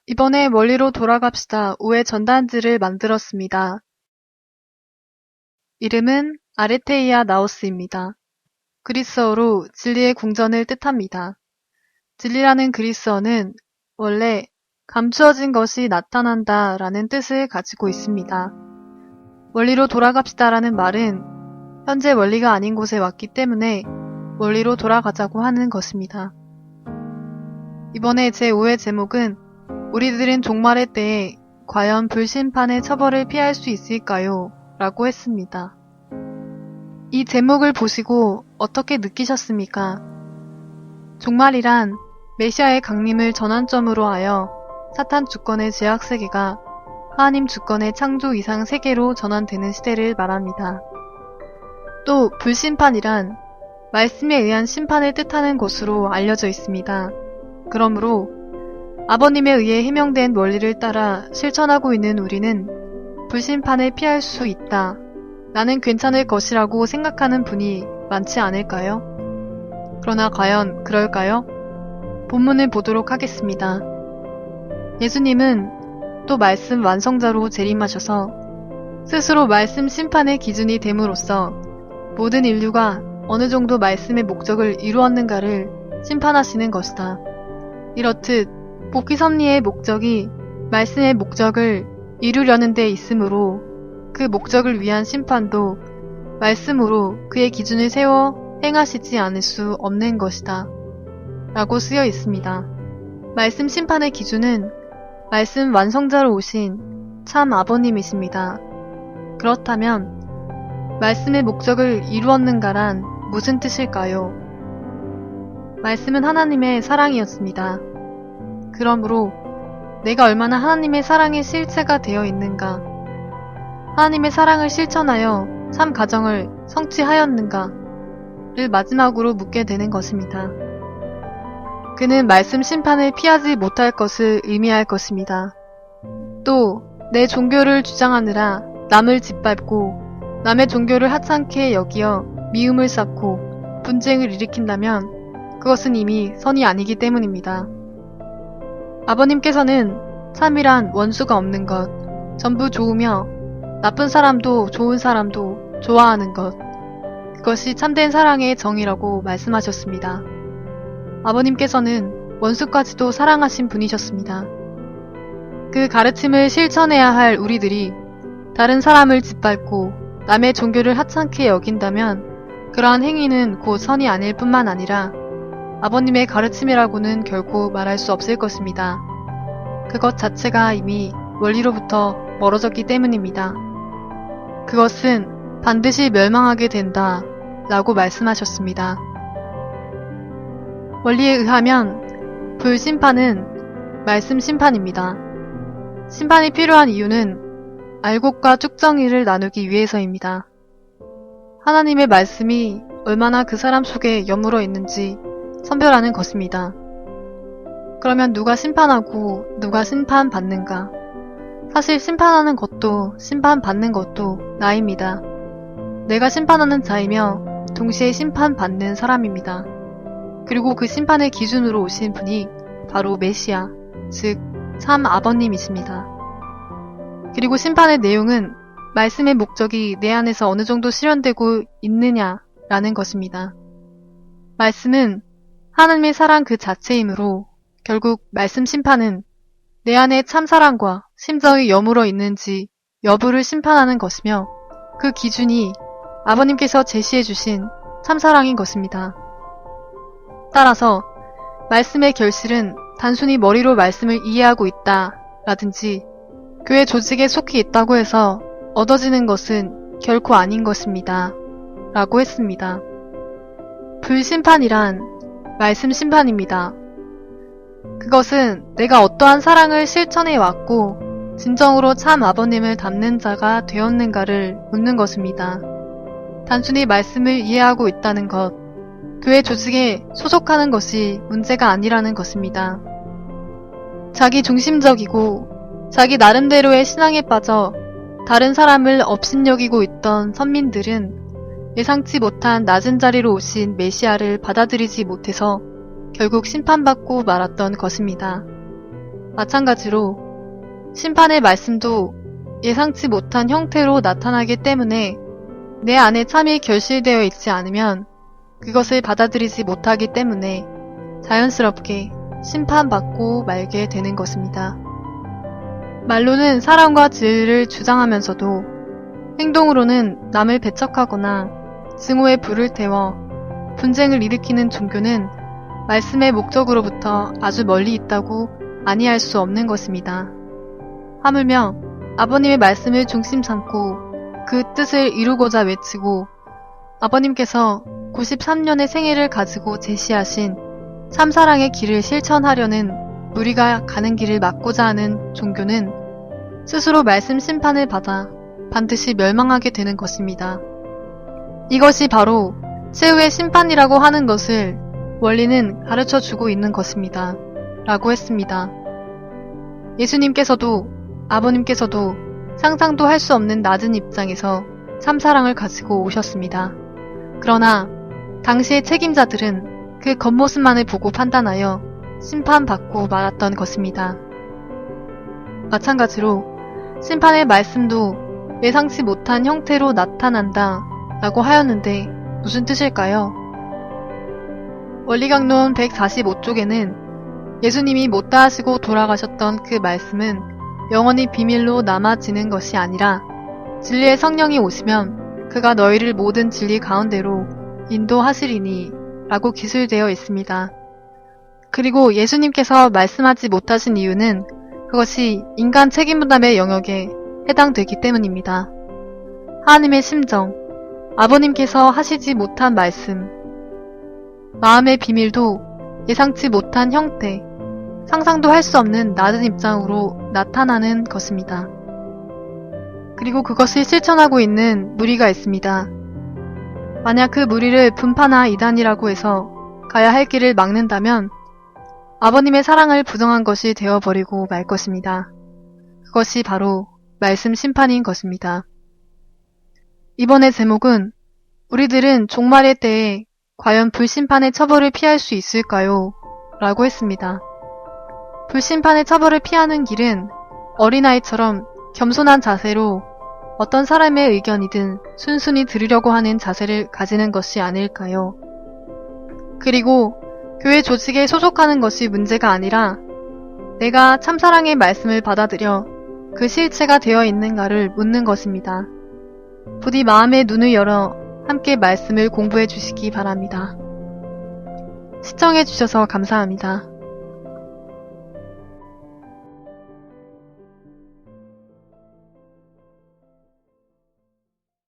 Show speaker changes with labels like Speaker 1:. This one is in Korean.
Speaker 1: 이번에 멀리로 돌아갑시다 5회 전단지를 만들었습니다. 이름은 아레테이아 나우스입니다. 그리스어로 진리의 궁전을 뜻합니다. 진리라는 그리스어는 원래 감추어진 것이 나타난다 라는 뜻을 가지고 있습니다. 멀리로 돌아갑시다라는 말은 현재 멀리가 아닌 곳에 왔기 때문에 멀리로 돌아가자고 하는 것입니다. 이번에 제5회 제목은 우리들은 종말의 때에 과연 불심판의 처벌을 피할 수 있을까요? 라고 했습니다. 이 제목을 보시고 어떻게 느끼셨습니까? 종말이란 메시아의 강림을 전환점으로 하여 사탄 주권의 죄악 세계가 하나님 주권의 창조 이상 세계로 전환되는 시대를 말합니다. 또 불심판이란 말씀에 의한 심판을 뜻하는 것으로 알려져 있습니다. 그러므로 아버님에 의해 해명된 원리를 따라 실천하고 있는 우리는 불심판을 피할 수 있다. 나는 괜찮을 것이라고 생각하는 분이 많지 않을까요? 그러나 과연 그럴까요? 본문을 보도록 하겠습니다. 예수님은 또 말씀 완성자로 재림하셔서 스스로 말씀 심판의 기준이 됨으로써 모든 인류가 어느 정도 말씀의 목적을 이루었는가를 심판하시는 것이다. 이렇듯 복귀 섭리의 목적이 말씀의 목적을 이루려는 데 있으므로 그 목적을 위한 심판도 말씀으로 그의 기준을 세워 행하시지 않을 수 없는 것이다. 라고 쓰여 있습니다. 말씀 심판의 기준은 말씀 완성자로 오신 참 아버님이십니다. 그렇다면 말씀의 목적을 이루었는가란 무슨 뜻일까요? 말씀은 하나님의 사랑이었습니다. 그러므로 내가 얼마나 하나님의 사랑의 실체가 되어 있는가, 하나님의 사랑을 실천하여 참 가정을 성취하였는가를 마지막으로 묻게 되는 것입니다. 그는 말씀 심판을 피하지 못할 것을 의미할 것입니다. 또 내 종교를 주장하느라 남을 짓밟고 남의 종교를 하찮게 여기어 미움을 쌓고 분쟁을 일으킨다면 그것은 이미 선이 아니기 때문입니다. 아버님께서는 참이란 원수가 없는 것, 전부 좋으며 나쁜 사람도 좋은 사람도 좋아하는 것, 그것이 참된 사랑의 정의라고 말씀하셨습니다. 아버님께서는 원수까지도 사랑하신 분이셨습니다. 그 가르침을 실천해야 할 우리들이 다른 사람을 짓밟고 남의 종교를 하찮게 여긴다면 그러한 행위는 곧 선이 아닐 뿐만 아니라 아버님의 가르침이라고는 결코 말할 수 없을 것입니다. 그것 자체가 이미 원리로부터 멀어졌기 때문입니다. 그것은 반드시 멸망하게 된다 라고 말씀하셨습니다. 원리에 의하면 불심판은 말씀 심판입니다. 심판이 필요한 이유는 알곡과 쭉정이를 나누기 위해서입니다. 하나님의 말씀이 얼마나 그 사람 속에 여물어 있는지 선별하는 것입니다. 그러면 누가 심판하고 누가 심판받는가? 사실 심판하는 것도 심판받는 것도 나입니다. 내가 심판하는 자이며 동시에 심판받는 사람입니다. 그리고 그 심판의 기준으로 오신 분이 바로 메시아, 즉 참 아버님이십니다. 그리고 심판의 내용은 말씀의 목적이 내 안에서 어느 정도 실현되고 있느냐라는 것입니다. 말씀은 하나님의 사랑 그 자체이므로 결국 말씀 심판은 내 안에 참사랑과 심정이 여물어 있는지 여부를 심판하는 것이며 그 기준이 아버님께서 제시해 주신 참사랑인 것입니다. 따라서 말씀의 결실은 단순히 머리로 말씀을 이해하고 있다 라든지 교회 조직에 속해 있다고 해서 얻어지는 것은 결코 아닌 것입니다. 라고 했습니다. 불심판이란 말씀 심판입니다. 그것은 내가 어떠한 사랑을 실천해 왔고 진정으로 참 아버님을 닮는 자가 되었는가를 묻는 것입니다. 단순히 말씀을 이해하고 있다는 것, 교회 조직에 소속하는 것이 문제가 아니라는 것입니다. 자기 중심적이고 자기 나름대로의 신앙에 빠져 다른 사람을 업신여기고 있던 선민들은 예상치 못한 낮은 자리로 오신 메시아를 받아들이지 못해서 결국 심판받고 말았던 것입니다. 마찬가지로 심판의 말씀도 예상치 못한 형태로 나타나기 때문에 내 안에 참이 결실되어 있지 않으면 그것을 받아들이지 못하기 때문에 자연스럽게 심판받고 말게 되는 것입니다. 말로는 사랑과 진리를 주장하면서도 행동으로는 남을 배척하거나 증오의 불을 태워 분쟁을 일으키는 종교는 말씀의 목적으로부터 아주 멀리 있다고 아니할 수 없는 것입니다. 하물며 아버님의 말씀을 중심 삼고 그 뜻을 이루고자 외치고 아버님께서 93년의 생애를 가지고 제시하신 참사랑의 길을 실천하려는 무리가 가는 길을 막고자 하는 종교는 스스로 말씀 심판을 받아 반드시 멸망하게 되는 것입니다. 이것이 바로 최후의 심판이라고 하는 것을 원리는 가르쳐 주고 있는 것입니다. 라고 했습니다. 예수님께서도 아버님께서도 상상도 할 수 없는 낮은 입장에서 참사랑을 가지고 오셨습니다. 그러나 당시의 책임자들은 그 겉모습만을 보고 판단하여 심판받고 말았던 것입니다. 마찬가지로 심판의 말씀도 예상치 못한 형태로 나타난다 라고 하였는데 무슨 뜻일까요? 원리강론 145쪽에는 예수님이 못다 하시고 돌아가셨던 그 말씀은 영원히 비밀로 남아지는 것이 아니라 진리의 성령이 오시면 그가 너희를 모든 진리 가운데로 인도하시리니 라고 기술되어 있습니다. 그리고 예수님께서 말씀하지 못하신 이유는 그것이 인간 책임부담의 영역에 해당되기 때문입니다. 하나님의 심정, 아버님께서 하시지 못한 말씀, 마음의 비밀도 예상치 못한 형태, 상상도 할 수 없는 낮은 입장으로 나타나는 것입니다. 그리고 그것을 실천하고 있는 무리가 있습니다. 만약 그 무리를 분파나 이단이라고 해서 가야 할 길을 막는다면 아버님의 사랑을 부정한 것이 되어버리고 말 것입니다. 그것이 바로 말씀 심판인 것입니다. 이번의 제목은 우리들은 종말의 때에 과연 불심판의 처벌을 피할 수 있을까요? 라고 했습니다. 불심판의 처벌을 피하는 길은 어린아이처럼 겸손한 자세로 어떤 사람의 의견이든 순순히 들으려고 하는 자세를 가지는 것이 아닐까요? 그리고 교회 조직에 소속하는 것이 문제가 아니라 내가 참사랑의 말씀을 받아들여 그 실체가 되어 있는가를 묻는 것입니다. 부디 마음의 눈을 열어 함께 말씀을 공부해 주시기 바랍니다. 시청해 주셔서 감사합니다.